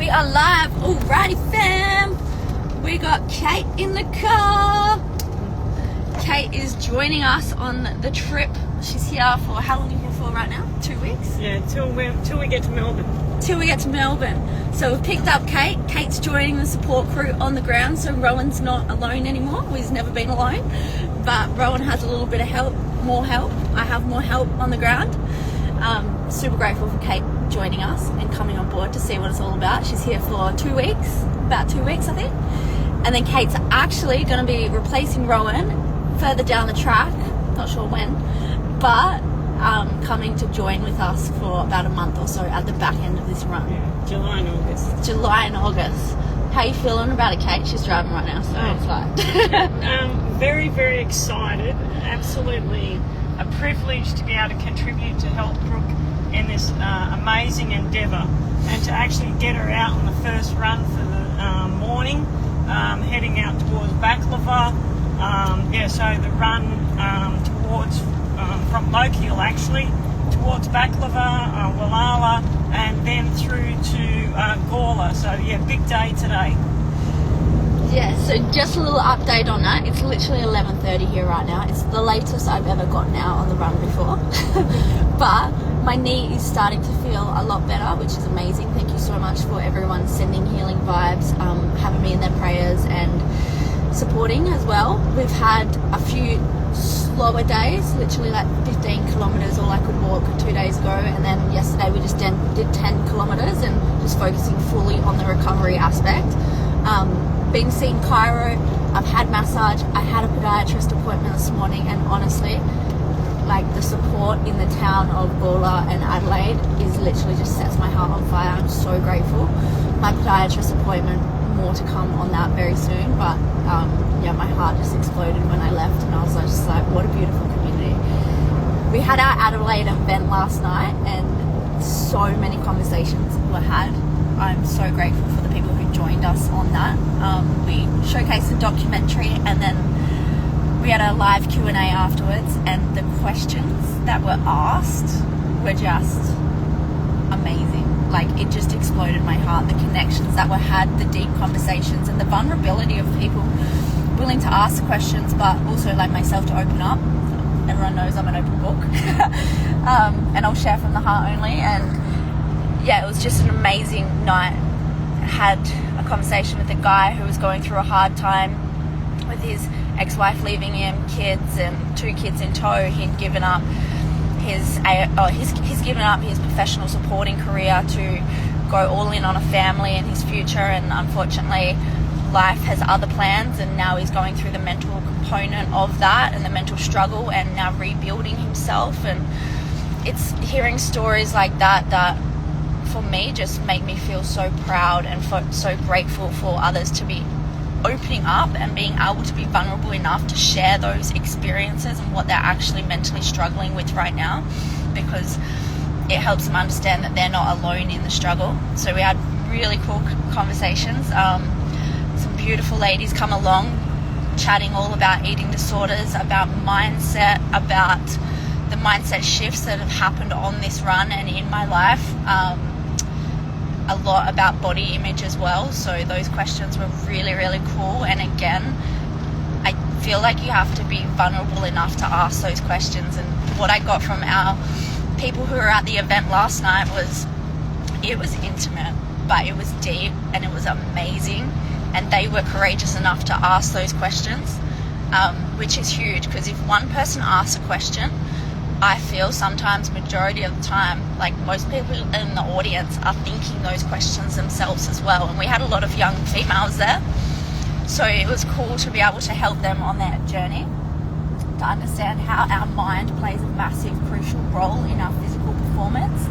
We are live. Alrighty, fam. We got Kate in the car. Kate is joining us on the trip. She's here for, how long are you here for right now? 2 weeks? Yeah, till we get to Melbourne. Till we get to Melbourne. So we've picked up Kate. Kate's joining the support crew on the ground, so Rowan's not alone anymore. He's never been alone. But Rowan has a little bit of help, more help. I have more help on the ground. Super grateful for Kate joining us and coming on board to see what it's all about. She's here for 2 weeks, about 2 weeks I think. And then Kate's actually going to be replacing Rowan further down the track, not sure when, but coming to join with us for about a month or so at the back end of this run. Yeah, July and August. July and August. How are you feeling about it, Kate? She's driving right now, so it's like... very, very excited. Absolutely a privilege to be able to contribute to help Brooke in this amazing endeavour, and to actually get her out on the first run for the morning, heading out towards Baklava. So the run towards from Lochiel actually towards Baklava, Wallala, and then through to Gawler. So yeah, big day today. Yeah, so just a little update on that. It's literally 11:30 here right now. It's the latest I've ever gotten out on the run before. But my knee is starting to feel a lot better, which is amazing. Thank you so much for everyone sending healing vibes, having me in their prayers and supporting as well. We've had a few slower days, literally like 15 kilometres all I could walk 2 days ago, and then yesterday we just did 10 kilometres and just focusing fully on the recovery aspect. Been seeing chiro, I've had massage, I had a podiatrist appointment this morning, and honestly, like, the support in the town of Goodluck and Adelaide is literally just sets my heart on fire. I'm so grateful. My podiatrist appointment, more to come on that very soon, but my heart just exploded when I left, and I was just like, what a beautiful community. We had our Adelaide event last night and so many conversations were had. I'm so grateful for the people who joined us on that. We showcased the documentary, and then we had a live Q&A afterwards, and the questions that were asked were just amazing. Like, it just exploded my heart. The connections that were had, the deep conversations, and the vulnerability of people willing to ask questions, but also like myself to open up. Everyone knows I'm an open book. And I'll share from the heart only. And yeah, it was just an amazing night. I had a conversation with a guy who was going through a hard time with his ex-wife leaving him, kids, and 2 kids in tow. He'd given up he's given up his professional supporting career to go all in on a family and his future, and unfortunately life has other plans, and now he's going through the mental component of that and the mental struggle, and now rebuilding himself. And it's hearing stories like that for me just make me feel so proud and so grateful for others to be opening up and being able to be vulnerable enough to share those experiences and what they're actually mentally struggling with right now, because it helps them understand that they're not alone in the struggle. So we had really cool conversations. Some beautiful ladies come along chatting all about eating disorders, about mindset, about the mindset shifts that have happened on this run and in my life. A lot about body image as well, so those questions were really, really cool. And again, I feel like you have to be vulnerable enough to ask those questions, and what I got from our people who were at the event last night was, it was intimate, but it was deep and it was amazing, and they were courageous enough to ask those questions, which is huge, because if one person asks a question, I feel sometimes, majority of the time, like most people in the audience are thinking those questions themselves as well. And we had a lot of young females there, so it was cool to be able to help them on their journey, to understand how our mind plays a massive, crucial role in our physical performance,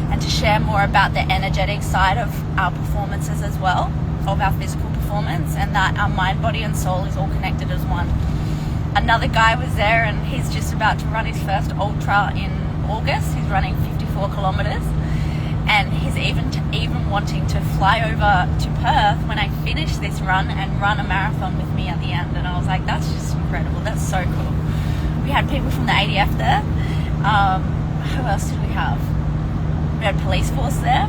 and to share more about the energetic side of our performances as well, of our physical performance, and that our mind, body and soul is all connected as one. Another guy was there, and he's just about to run his first ultra in August. He's running 54 kilometres, and he's even wanting to fly over to Perth when I finish this run and run a marathon with me at the end. And I was like, that's just incredible. That's so cool. We had people from the ADF there. Who else did we have? We had police force there.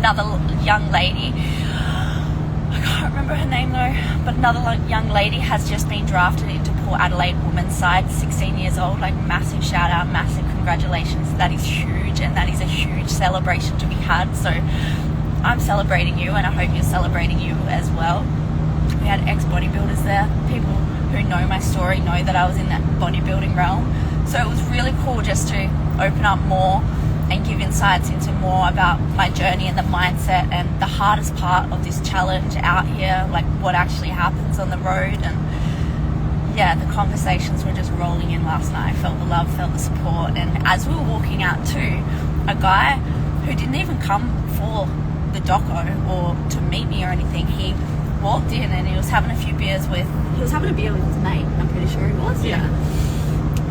another young lady, I can't remember her name though, but another young lady has just been drafted into Port Adelaide women's side, 16 years old. Like, massive shout out, massive congratulations. That is huge, and that is a huge celebration to be had. So I'm celebrating you, and I hope you're celebrating you as well. We had ex-bodybuilders there. People who know my story know that I was in that bodybuilding realm. So it was really cool just to open up more and give insights into more about my journey and the mindset and the hardest part of this challenge out here, like what actually happens on the road. And yeah, the conversations were just rolling in last night. I felt the love, felt the support. And as we were walking out too, a guy who didn't even come for the doco or to meet me or anything, he walked in and he was having a beer with his mate, I'm pretty sure he was. Yeah.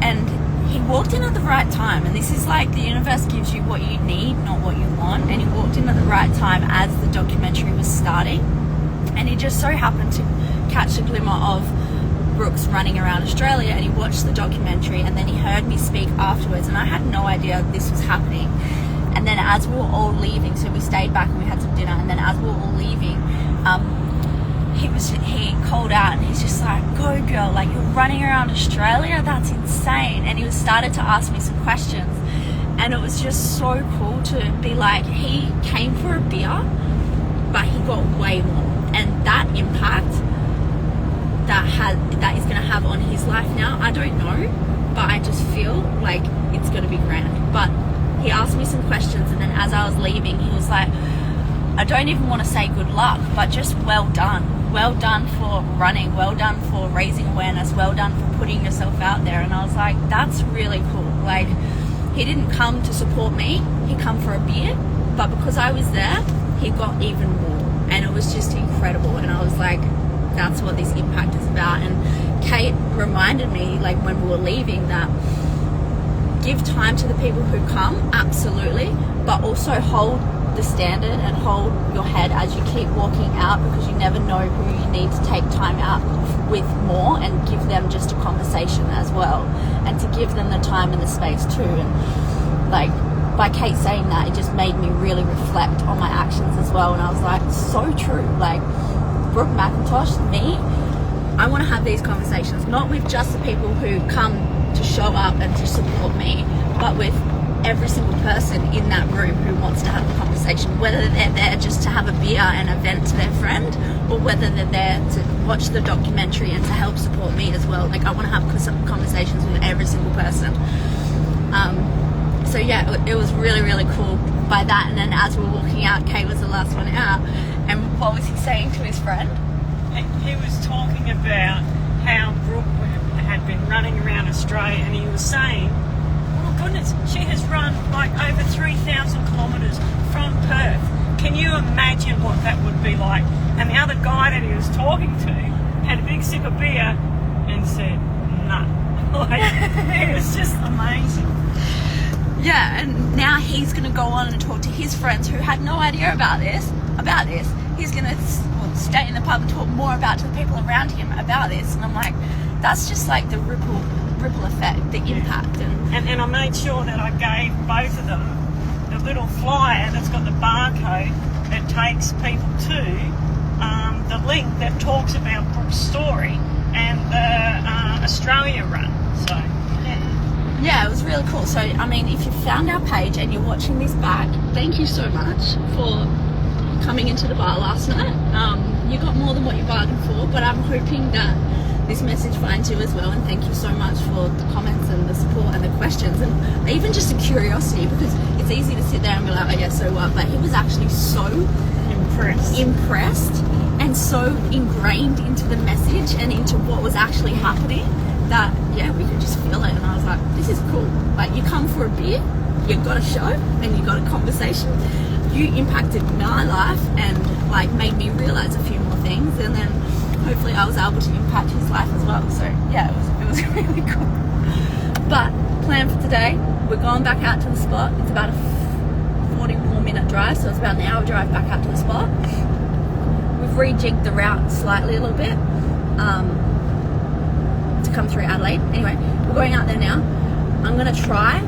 And he walked in at the right time, and this is like the universe gives you what you need, not what you want. And he walked in at the right time as the documentary was starting, and he just so happened to catch a glimmer of Brooks running around Australia, and he watched the documentary, and then he heard me speak afterwards, and I had no idea this was happening. And then as we were all leaving, so we stayed back and we had some dinner, and then as we were all leaving, he called out and he's just like, "Go girl, like you're running around Australia, that's insane." And he started to ask me some questions, and it was just so cool to be like, he came for a beer, but he got way more. And that impact that is going to have on his life now, I don't know, but I just feel like it's going to be grand. But he asked me some questions, and then as I was leaving, he was like, I don't even want to say good luck, but just well done. Well done for running, well done for raising awareness, well done for putting yourself out there. And I was like, that's really cool. Like, he didn't come to support me, he come for a beer, but because I was there, he got even more. And it was just incredible. And I was like, that's what this impact is about. And Kate reminded me, like when we were leaving, that give time to the people who come, absolutely, but also hold the standard and hold your head as you keep walking out, because you never know who you need to take time out with more, and give them just a conversation as well, and to give them the time and the space too. And like, by Kate saying that, it just made me really reflect on my actions as well. And I was like, so true. Like, Brooke McIntosh, me, I want to have these conversations, not with just the people who come to show up and to support me, but with every single person in that room who wants to have a conversation, whether they're there just to have a beer and a vent to their friend, or whether they're there to watch the documentary and to help support me as well. Like, I want to have conversations with every single person. So yeah, it was really, really cool by that. And then as we were walking out, Kate was the last one out, and what was he saying to his friend? He was talking about how Brooke had been running around Australia, and he was saying, oh goodness, she has run like over 3,000 kilometres from Perth. Can you imagine what that would be like? And the other guy that he was talking to had a big sip of beer and said, no. Like, it was just amazing. Yeah, and now he's going to go on and talk to his friends who had no idea about this. He's going to stay in the pub and talk more about to the people around him about this. And I'm like, that's just like the ripple effect, the impact. And I made sure that I gave both of them the little flyer that's got the barcode that takes people to the link that talks about Brooke's story and the Australia run. So, yeah, it was really cool. So, I mean, if you found our page and you're watching this back, thank you so much for coming into the bar last night. You got more than what you bargained for, but I'm hoping that this message finds you as well. And thank you so much for the comments and the support and the questions, and even just the curiosity, because it's easy to sit there and be like, oh yeah, so what? But he was actually so impressed and so ingrained into the message and into what was actually happening that, yeah, we could just feel it. And I was like, this is cool. Like, you come for a beer, you got a show, and you got a conversation. You impacted my life and like made me realize a few more things, and then hopefully I was able to impact his life as well. So yeah, it was really cool. But plan for today, we're going back out to the spot. It's about a 44-minute drive, so it's about an hour drive back out to the spot. We've rejigged the route slightly a little bit to come through Adelaide. Anyway, we're going out there now. I'm going to try,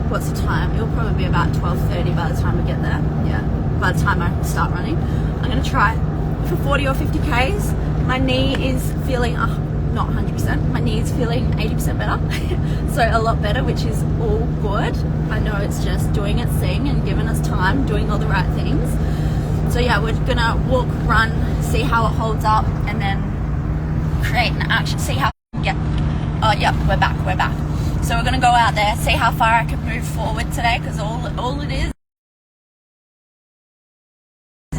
what's the time? It'll probably be about 12:30 by the time we get there. Yeah. by the time I start running. I'm going to try for 40 or 50 Ks. My knee is feeling, not 100%, my knee is feeling 80% better. So a lot better, which is all good. I know it's just doing its thing and giving us time, doing all the right things. So yeah, we're going to walk, run, see how it holds up, and then create an action, see how I can get, oh yeah, we're back. So we're going to go out there, see how far I can move forward today, because all it is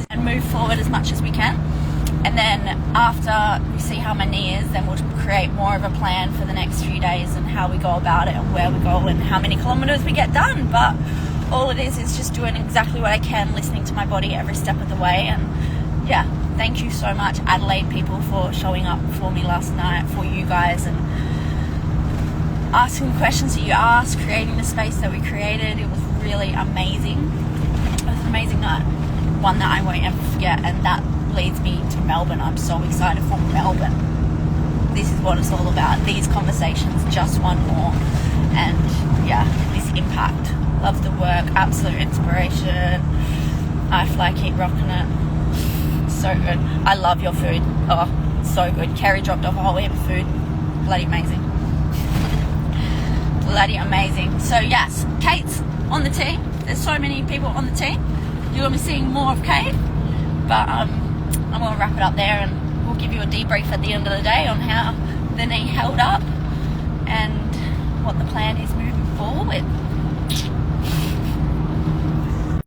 and move forward as much as we can. And then after we see how my knee is, then we'll create more of a plan for the next few days and how we go about it and where we go and how many kilometers we get done. But all it is just doing exactly what I can, listening to my body every step of the way. And yeah, thank you so much, Adelaide people, for showing up for me last night, for you guys, and asking questions that you asked, creating the space that we created. It was really amazing. It was an amazing night, one that I won't ever forget, and that leads me to Melbourne. I'm so excited for Melbourne. This is what it's all about. These conversations, just one more. And yeah, this impact. Love the work, absolute inspiration. I fly, keep rocking it. So good. I love your food. Oh, so good. Kerry dropped off a whole heap of food. Bloody amazing. Bloody amazing. So yes, Kate's on the team. There's so many people on the team. You're going to be seeing more of Kate. But I'm going to wrap it up there, and we'll give you a debrief at the end of the day on how the knee held up and what the plan is moving forward.